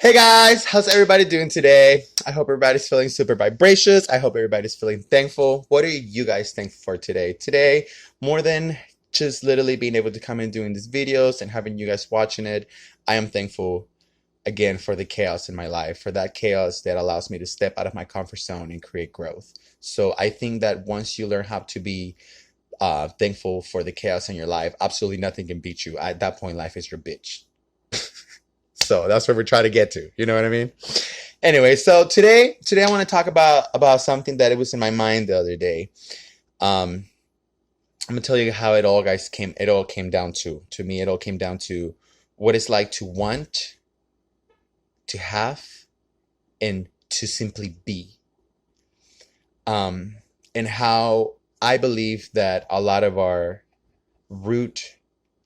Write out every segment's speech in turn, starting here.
Hey guys, how's everybody doing today? I hope everybody's feeling super vibracious. I hope everybody's feeling thankful. What are you guys thankful for today? Today, more than just literally being able to come in doing these videos and having you guys watching it, I am thankful again for the chaos in my life, for that chaos that allows me to step out of my comfort zone and create growth. So I think that once you learn how to be thankful for the chaos in your life, absolutely nothing can beat you. At that point, life is your bitch. So that's where we're trying to get to. You know what I mean? Anyway, so today I want to talk about something that it was in my mind the other day. Um, I'm gonna tell you how it all came down to me. It all came down to what it's like to want, to have, and to simply be. Um, and how I believe that a lot of our root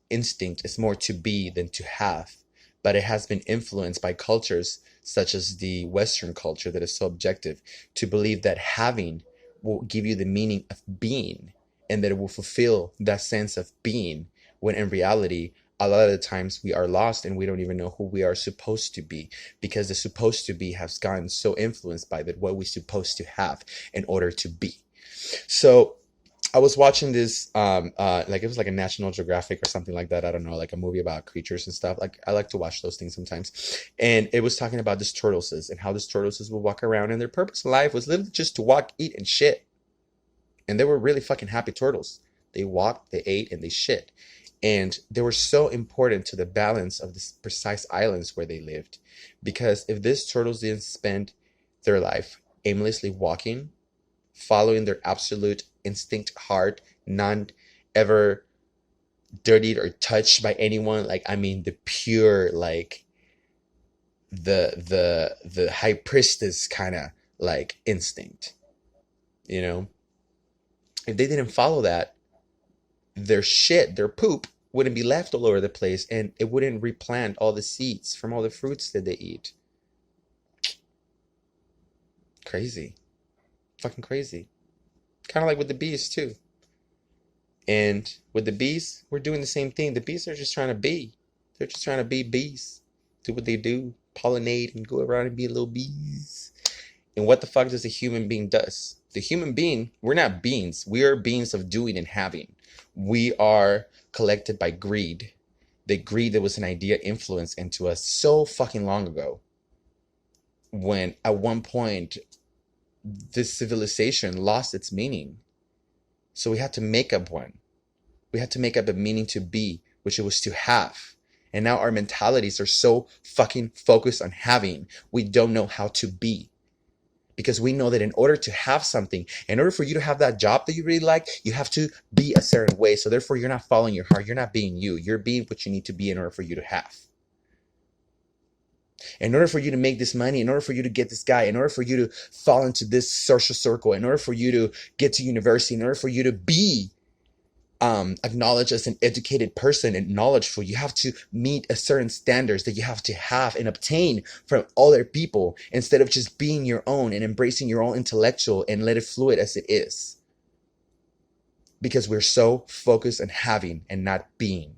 instinct is more to be than to have, but it has been influenced by cultures such as the Western culture that is so objective to believe that having will give you the meaning of being and that it will fulfill that sense of being, when in reality, a lot of the times we are lost and we don't even know who we are supposed to be, because the supposed to be has gotten so influenced by that what we're supposed to have in order to be. So I was watching this, like it was like a National Geographic or something like that. I don't know, like a movie about creatures and stuff. Like I like to watch those things sometimes. And it was talking about these tortoises and how these tortoises would walk around, and their purpose in life was literally just to walk, eat, and shit. And they were really fucking happy turtles. They walked, they ate, and they shit. And they were so important to the balance of this precise islands where they lived. Because if these turtles didn't spend their life aimlessly walking, following their absolute instinct heart, none ever dirtied or touched by anyone, like I mean the pure, like the high priestess kind of like instinct, you know, if they didn't follow that, their shit, their poop wouldn't be left all over the place, and it wouldn't replant all the seeds from all the fruits that they eat. Crazy. Fucking crazy. Kind of like with the bees too. And with the bees, we're doing the same thing. The bees are just trying to be. They're just trying to be bees. Do what they do, pollinate and go around and be little bees. And what the fuck does a human being does? The human being, we're not beings. We are beings of doing and having. We are collected by greed. The greed that was an idea influenced into us so fucking long ago. When at one point, this civilization lost its meaning. So we had to make up one. We had to make up a meaning to be, which it was to have. And now our mentalities are so fucking focused on having, we don't know how to be. Because we know that in order to have something, in order for you to have that job that you really like, you have to be a certain way. So therefore, you're not following your heart. You're not being you. You're being what you need to be in order for you to have. In order for you to make this money, in order for you to get this guy, in order for you to fall into this social circle, in order for you to get to university, in order for you to be acknowledged as an educated person and knowledgeful, you have to meet a certain standards that you have to have and obtain from other people, instead of just being your own and embracing your own intellectual and let it fluid as it is. Because we're so focused on having and not being.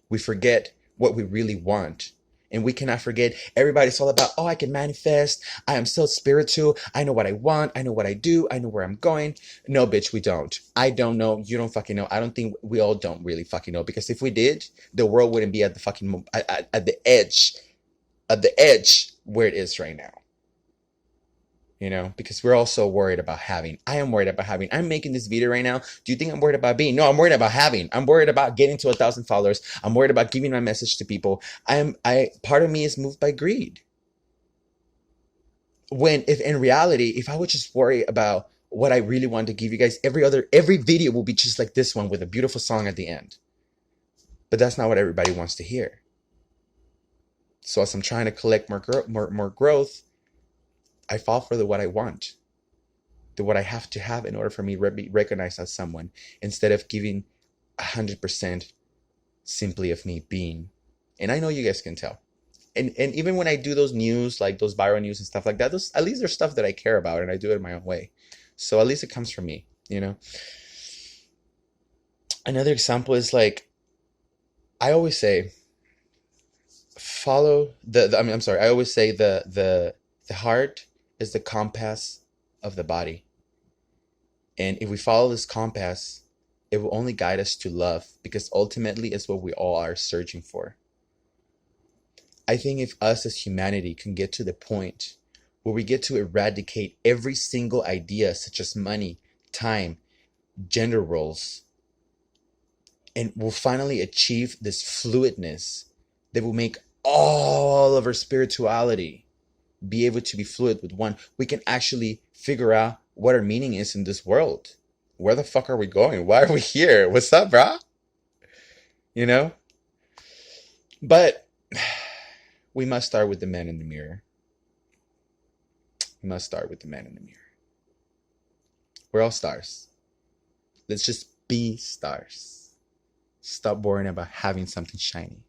We forget what we really want. And we cannot forget, everybody's all about, oh, I can manifest. I am so spiritual. I know what I want. I know what I do. I know where I'm going. No, bitch, we don't. I don't know. You don't fucking know. I don't think we all don't really fucking know. Because if we did, the world wouldn't be at the fucking, at the edge where it is right now. You know, because we're all so worried about having. I am worried about having. I'm making this video right now. Do you think I'm worried about being? No, I'm worried about having. I'm worried about getting to 1,000 followers. I'm worried about giving my message to people. Part of me is moved by greed. When, if in reality, if I would just worry about what I really want to give you guys, every video will be just like this one with a beautiful song at the end. But that's not what everybody wants to hear. So as I'm trying to collect more growth, I fall for what I want, what I have to have in order for me to be recognized as someone, instead of giving 100% simply of me being. And I know you guys can tell. And even when I do those news, like those viral news and stuff like that, at least there's stuff that I care about and I do it in my own way. So at least it comes from me, you know? Another example is like, I always say follow I mean, I'm sorry. I always say the heart is the compass of the body. And if we follow this compass, it will only guide us to love because ultimately it's what we all are searching for. I think if us as humanity can get to the point where we get to eradicate every single idea, such as money, time, gender roles, and we'll finally achieve this fluidness that will make all of our spirituality be able to be fluid with one, we can actually figure out what our meaning is in this world. Where the fuck are we going? Why are we here? What's up, brah? You know? But we must start with the man in the mirror. We must start with the man in the mirror. We're all stars. Let's just be stars. Stop worrying about having something shiny.